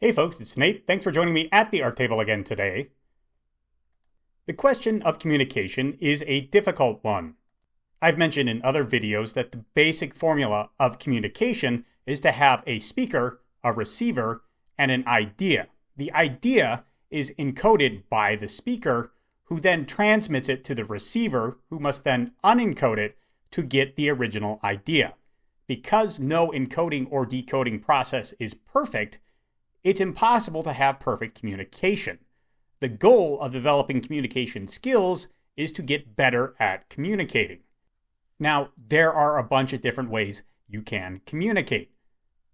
Hey folks, it's Nate. Thanks for joining me at the Art Table again today. The question of communication is a difficult one. I've mentioned in other videos that the basic formula of communication is to have a speaker, a receiver, and an idea. The idea is encoded by the speaker, who then transmits it to the receiver, who must then unencode it to get the original idea. Because no encoding or decoding process is perfect, it's impossible to have perfect communication. The goal of developing communication skills is to get better at communicating. Now, there are a bunch of different ways you can communicate.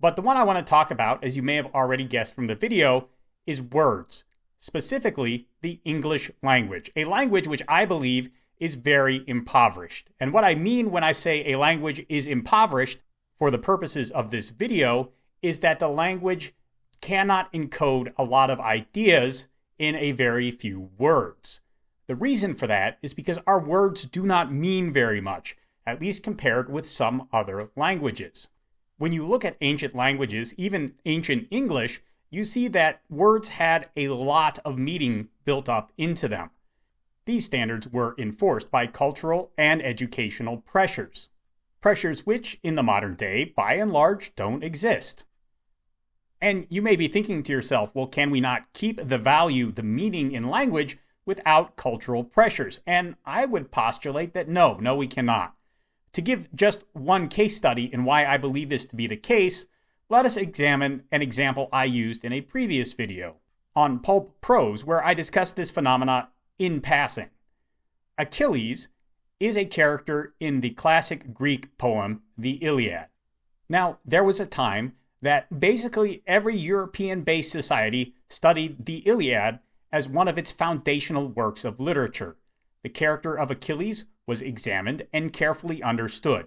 But the one I want to talk about, as you may have already guessed from the video, is words. Specifically, the English language. A language which I believe is very impoverished. And what I mean when I say a language is impoverished, for the purposes of this video, is that the language cannot encode a lot of ideas in a very few words. The reason for that is because our words do not mean very much, at least compared with some other languages. When you look at ancient languages, even ancient English, you see that words had a lot of meaning built up into them. These standards were enforced by cultural and educational pressures. Pressures which, in the modern day, by and large, don't exist. And you may be thinking to yourself, well, can we not keep the value, the meaning in language without cultural pressures? And I would postulate that no, we cannot. To give just one case study in why I believe this to be the case, let us examine an example I used in a previous video on pulp prose, where I discussed this phenomena in passing. Achilles is a character in the classic Greek poem, the Iliad. Now, there was a time that basically every European-based society studied the Iliad as one of its foundational works of literature. The character of Achilles was examined and carefully understood.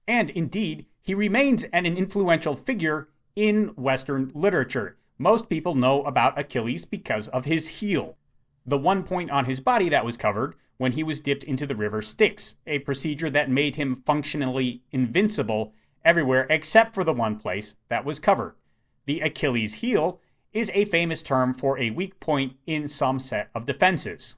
And indeed, he remains an influential figure in Western literature. Most people know about Achilles because of his heel, the one point on his body that was covered when he was dipped into the river Styx, a procedure that made him functionally invincible everywhere except for the one place that was covered. The Achilles heel is a famous term for a weak point in some set of defenses.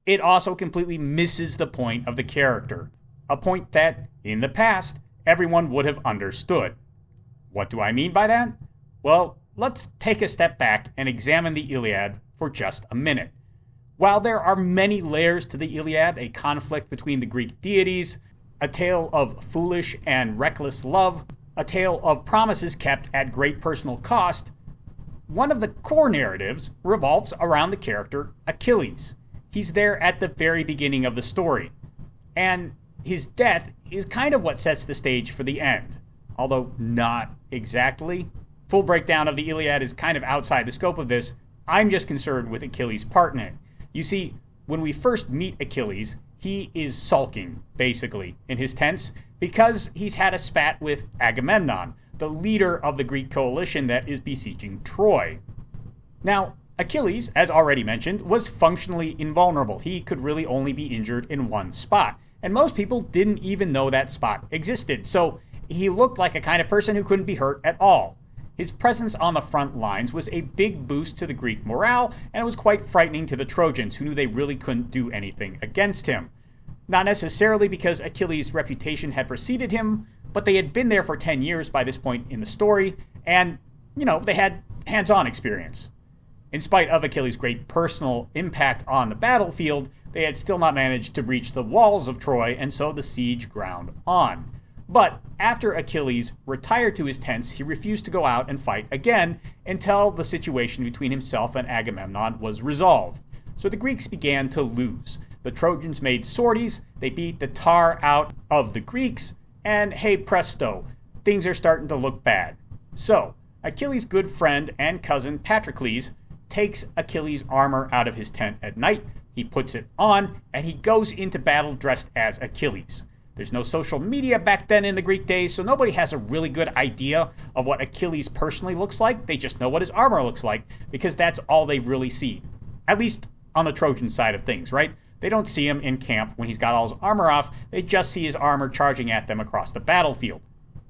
It also completely misses the point of the character, a point that, in the past, everyone would have understood. What do I mean by that? Well, let's take a step back and examine the Iliad for just a minute. While there are many layers to the Iliad, a conflict between the Greek deities, a tale of foolish and reckless love, a tale of promises kept at great personal cost, one of the core narratives revolves around the character Achilles. He's there at the very beginning of the story, and his death is kind of what sets the stage for the end, although not exactly. Full breakdown of the Iliad is kind of outside the scope of this. I'm just concerned with Achilles' part in it. You see, when we first meet Achilles, he is sulking, basically, in his tents because he's had a spat with Agamemnon, the leader of the Greek coalition that is besieging Troy. Now, Achilles, as already mentioned, was functionally invulnerable. He could really only be injured in one spot, and most people didn't even know that spot existed, so he looked like a kind of person who couldn't be hurt at all. His presence on the front lines was a big boost to the Greek morale, and it was quite frightening to the Trojans, who knew they really couldn't do anything against him. Not necessarily because Achilles' reputation had preceded him, but they had been there for 10 years by this point in the story, and, they had hands-on experience. In spite of Achilles' great personal impact on the battlefield, they had still not managed to breach the walls of Troy, and so the siege ground on. But after Achilles retired to his tents, he refused to go out and fight again until the situation between himself and Agamemnon was resolved. So the Greeks began to lose. The Trojans made sorties, they beat the tar out of the Greeks, and hey presto, things are starting to look bad. So, Achilles' good friend and cousin Patroclus takes Achilles' armor out of his tent at night, he puts it on, and he goes into battle dressed as Achilles. There's no social media back then in the Greek days, so nobody has a really good idea of what Achilles personally looks like. They just know what his armor looks like, because that's all they've really seen. At least on the Trojan side of things, right? They don't see him in camp when he's got all his armor off, they just see his armor charging at them across the battlefield.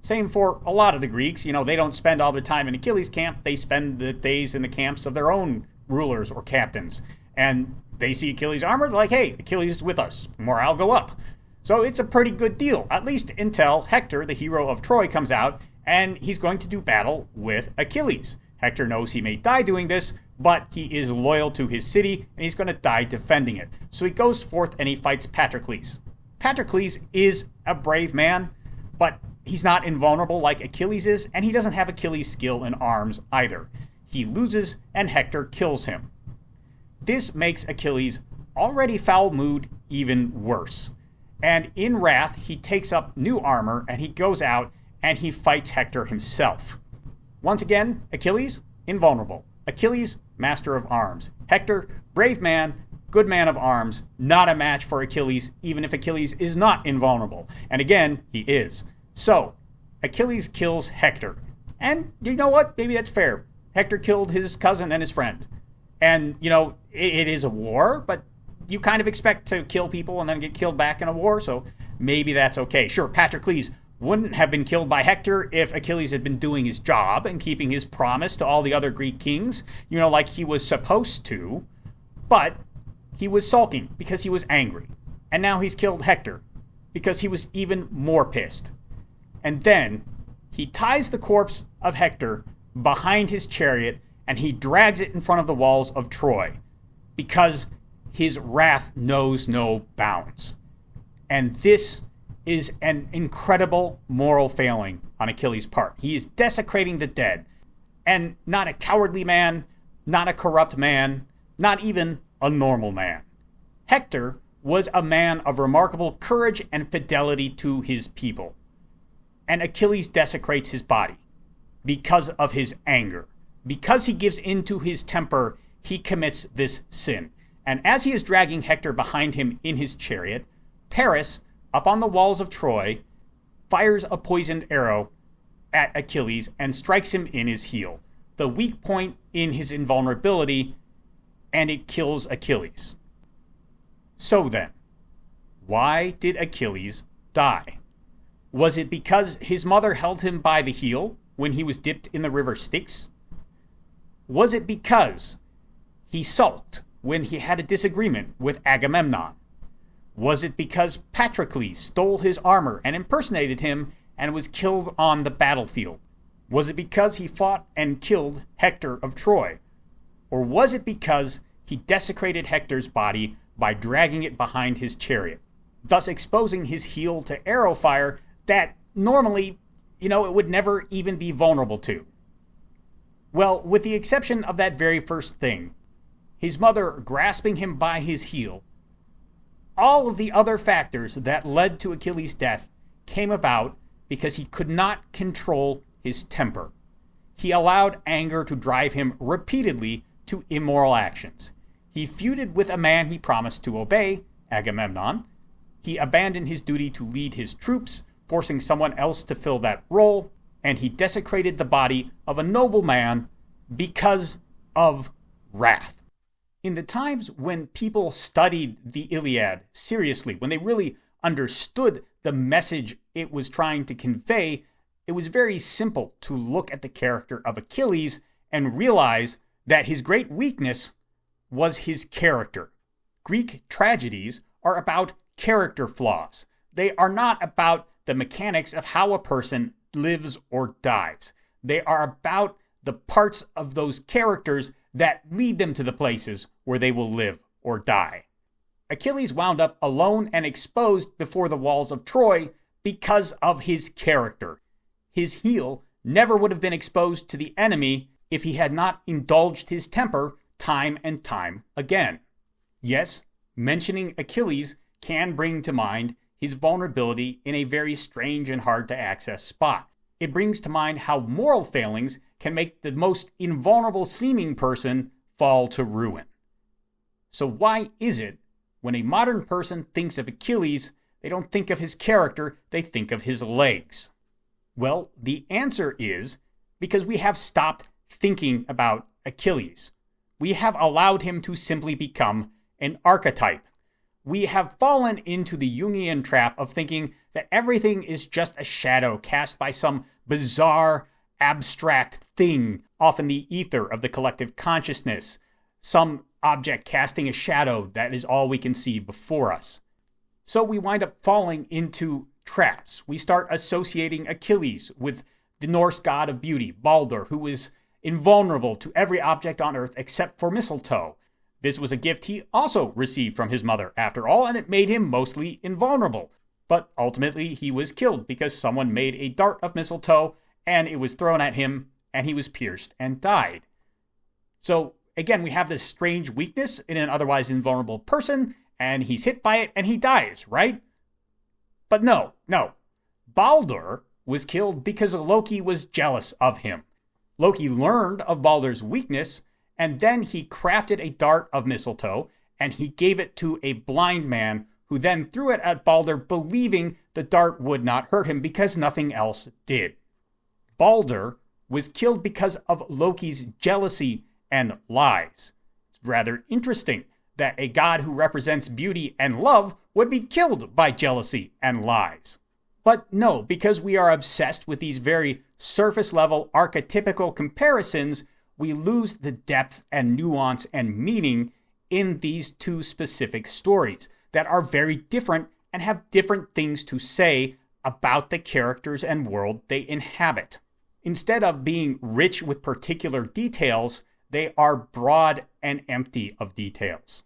Same for a lot of the Greeks. They don't spend all their time in Achilles' camp. They spend the days in the camps of their own rulers or captains. And they see Achilles' armor, they're like, hey, Achilles is with us. Morale go up. So it's a pretty good deal, at least until Hector, the hero of Troy, comes out and he's going to do battle with Achilles. Hector knows he may die doing this, but he is loyal to his city and he's going to die defending it. So he goes forth and he fights Patroclus. Patroclus is a brave man, but he's not invulnerable like Achilles is, and he doesn't have Achilles' skill in arms either. He loses and Hector kills him. This makes Achilles' already foul mood even worse. And in wrath, he takes up new armor and he goes out and he fights Hector himself. Once again, Achilles, invulnerable. Achilles, master of arms. Hector, brave man, good man of arms, not a match for Achilles, even if Achilles is not invulnerable. And again, he is. So, Achilles kills Hector. And you know what? Maybe that's fair. Hector killed his cousin and his friend. And, it is a war, but you kind of expect to kill people and then get killed back in a war, so maybe that's okay. Sure, Patroclus wouldn't have been killed by Hector if Achilles had been doing his job and keeping his promise to all the other Greek kings, like he was supposed to, but he was sulking because he was angry. And now he's killed Hector because he was even more pissed. And then he ties the corpse of Hector behind his chariot and he drags it in front of the walls of Troy because his wrath knows no bounds. And this is an incredible moral failing on Achilles' part. He is desecrating the dead, and not a cowardly man, not a corrupt man, not even a normal man. Hector was a man of remarkable courage and fidelity to his people. And Achilles desecrates his body because of his anger. Because he gives in to his temper, he commits this sin. And as he is dragging Hector behind him in his chariot, Paris, up on the walls of Troy, fires a poisoned arrow at Achilles and strikes him in his heel, the weak point in his invulnerability, and it kills Achilles. So then, why did Achilles die? Was it because his mother held him by the heel when he was dipped in the river Styx? Was it because he sulked when he had a disagreement with Agamemnon? Was it because Patroclus stole his armor and impersonated him and was killed on the battlefield? Was it because he fought and killed Hector of Troy? Or was it because he desecrated Hector's body by dragging it behind his chariot, thus exposing his heel to arrow fire that normally, it would never even be vulnerable to? Well, with the exception of that very first thing, his mother grasping him by his heel, all of the other factors that led to Achilles' death came about because he could not control his temper. He allowed anger to drive him repeatedly to immoral actions. He feuded with a man he promised to obey, Agamemnon. He abandoned his duty to lead his troops, forcing someone else to fill that role, and he desecrated the body of a noble man because of wrath. In the times when people studied the Iliad seriously, when they really understood the message it was trying to convey, it was very simple to look at the character of Achilles and realize that his great weakness was his character. Greek tragedies are about character flaws. They are not about the mechanics of how a person lives or dies. They are about the parts of those characters that lead them to the places where they will live or die. Achilles wound up alone and exposed before the walls of Troy because of his character. His heel never would have been exposed to the enemy if he had not indulged his temper time and time again. Yes, mentioning Achilles can bring to mind his vulnerability in a very strange and hard to access spot. It brings to mind how moral failings can make the most invulnerable seeming person fall to ruin. So why is it when a modern person thinks of Achilles, they don't think of his character, they think of his legs? Well, the answer is because we have stopped thinking about Achilles. We have allowed him to simply become an archetype. We have fallen into the Jungian trap of thinking that everything is just a shadow cast by some bizarre, abstract thing off in the ether of the collective consciousness, some object casting a shadow that is all we can see before us. So we wind up falling into traps. We start associating Achilles with the Norse god of beauty, Balder, who is invulnerable to every object on earth except for mistletoe. This was a gift he also received from his mother, after all, and it made him mostly invulnerable. But ultimately, he was killed because someone made a dart of mistletoe, and it was thrown at him, and he was pierced and died. So, again, we have this strange weakness in an otherwise invulnerable person, and he's hit by it, and he dies, right? But no. Balder was killed because Loki was jealous of him. Loki learned of Balder's weakness, and then he crafted a dart of mistletoe, and he gave it to a blind man who then threw it at Balder, believing the dart would not hurt him because nothing else did. Balder was killed because of Loki's jealousy and lies. It's rather interesting that a god who represents beauty and love would be killed by jealousy and lies. But no, because we are obsessed with these very surface-level archetypical comparisons, we lose the depth and nuance and meaning in these two specific stories that are very different and have different things to say about the characters and world they inhabit. Instead of being rich with particular details, they are broad and empty of details.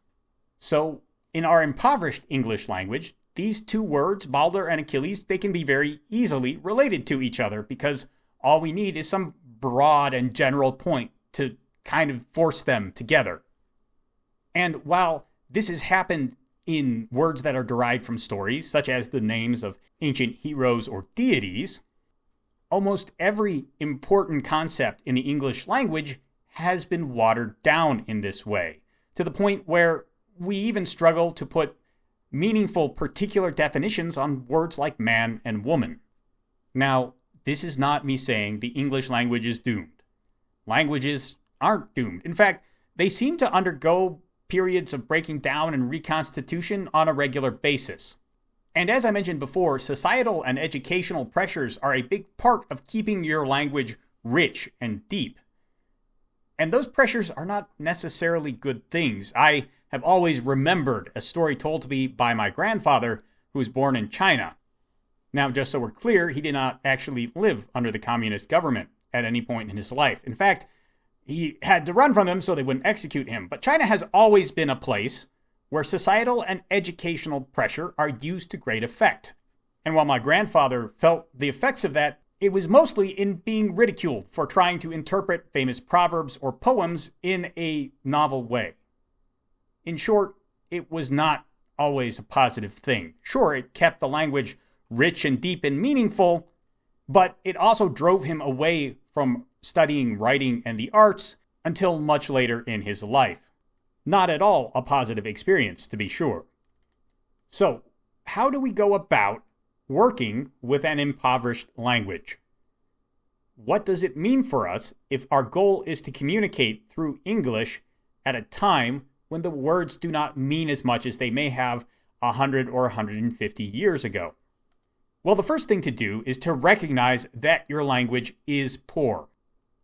So, in our impoverished English language, these two words, Balder and Achilles, they can be very easily related to each other because all we need is some broad and general point to kind of force them together. And while this has happened in words that are derived from stories, such as the names of ancient heroes or deities, almost every important concept in the English language has been watered down in this way, to the point where we even struggle to put meaningful particular definitions on words like man and woman. Now, this is not me saying the English language is doomed. Languages aren't doomed. In fact, they seem to undergo periods of breaking down and reconstitution on a regular basis. And as I mentioned before, societal and educational pressures are a big part of keeping your language rich and deep. And those pressures are not necessarily good things. I have always remembered a story told to me by my grandfather, who was born in China. Now, just so we're clear, he did not actually live under the communist government at any point in his life. In fact, he had to run from them so they wouldn't execute him. But China has always been a place where societal and educational pressure are used to great effect. And while my grandfather felt the effects of that, it was mostly in being ridiculed for trying to interpret famous proverbs or poems in a novel way. In short, it was not always a positive thing. Sure, it kept the language rich and deep and meaningful, but it also drove him away from studying writing and the arts until much later in his life. Not at all a positive experience, to be sure. So, how do we go about working with an impoverished language? What does it mean for us if our goal is to communicate through English at a time when the words do not mean as much as they may have 100 or 150 years ago? Well, the first thing to do is to recognize that your language is poor.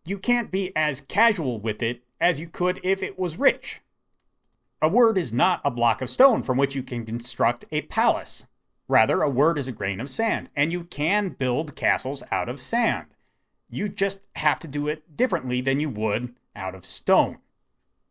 You can't be as casual with it as you could if it was rich. A word is not a block of stone from which you can construct a palace. Rather, a word is a grain of sand, and you can build castles out of sand. You just have to do it differently than you would out of stone.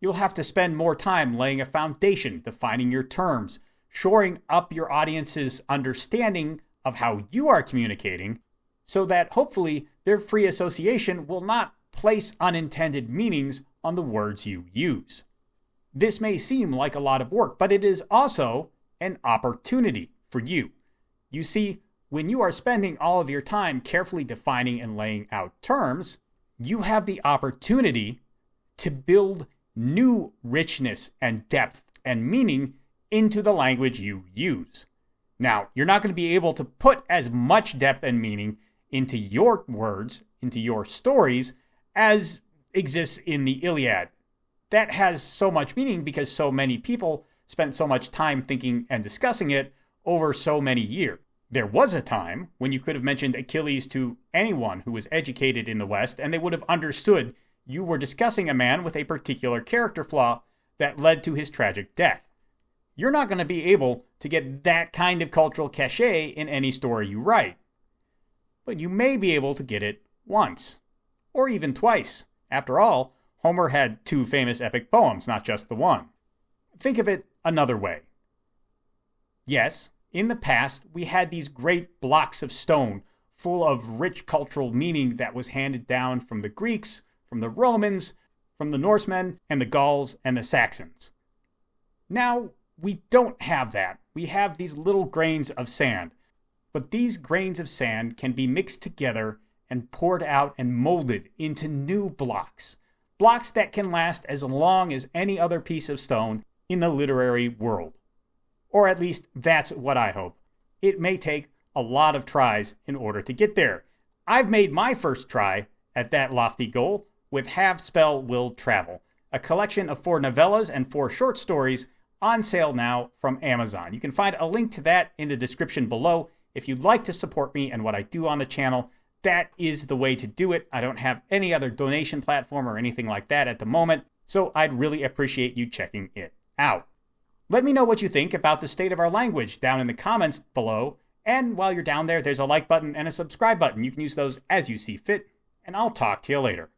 You'll have to spend more time laying a foundation, defining your terms, shoring up your audience's understanding of how you are communicating, so that hopefully their free association will not place unintended meanings on the words you use. This may seem like a lot of work, but it is also an opportunity for you. You see, when you are spending all of your time carefully defining and laying out terms, you have the opportunity to build new richness and depth and meaning into the language you use. Now, you're not going to be able to put as much depth and meaning into your words, into your stories, as exists in the Iliad. That has so much meaning because so many people spent so much time thinking and discussing it over so many years. There was a time when you could have mentioned Achilles to anyone who was educated in the West, and they would have understood you were discussing a man with a particular character flaw that led to his tragic death. You're not going to be able to get that kind of cultural cachet in any story you write. But you may be able to get it once, or even twice. After all, Homer had 2 famous epic poems, not just the one. Think of it another way. Yes, in the past, we had these great blocks of stone full of rich cultural meaning that was handed down from the Greeks, from the Romans, from the Norsemen, and the Gauls and the Saxons. Now, we don't have that. We have these little grains of sand. But these grains of sand can be mixed together and poured out and molded into new blocks. Blocks that can last as long as any other piece of stone in the literary world. Or at least that's what I hope. It may take a lot of tries in order to get there. I've made my first try at that lofty goal with Have Spell Will Travel, a collection of 4 novellas and 4 short stories on sale now from Amazon. You can find a link to that in the description below. If you'd like to support me and what I do on the channel, that is the way to do it. I don't have any other donation platform or anything like that at the moment, so I'd really appreciate you checking it out. Let me know what you think about the state of our language down in the comments below, and while you're down there, there's a like button and a subscribe button. You can use those as you see fit, and I'll talk to you later.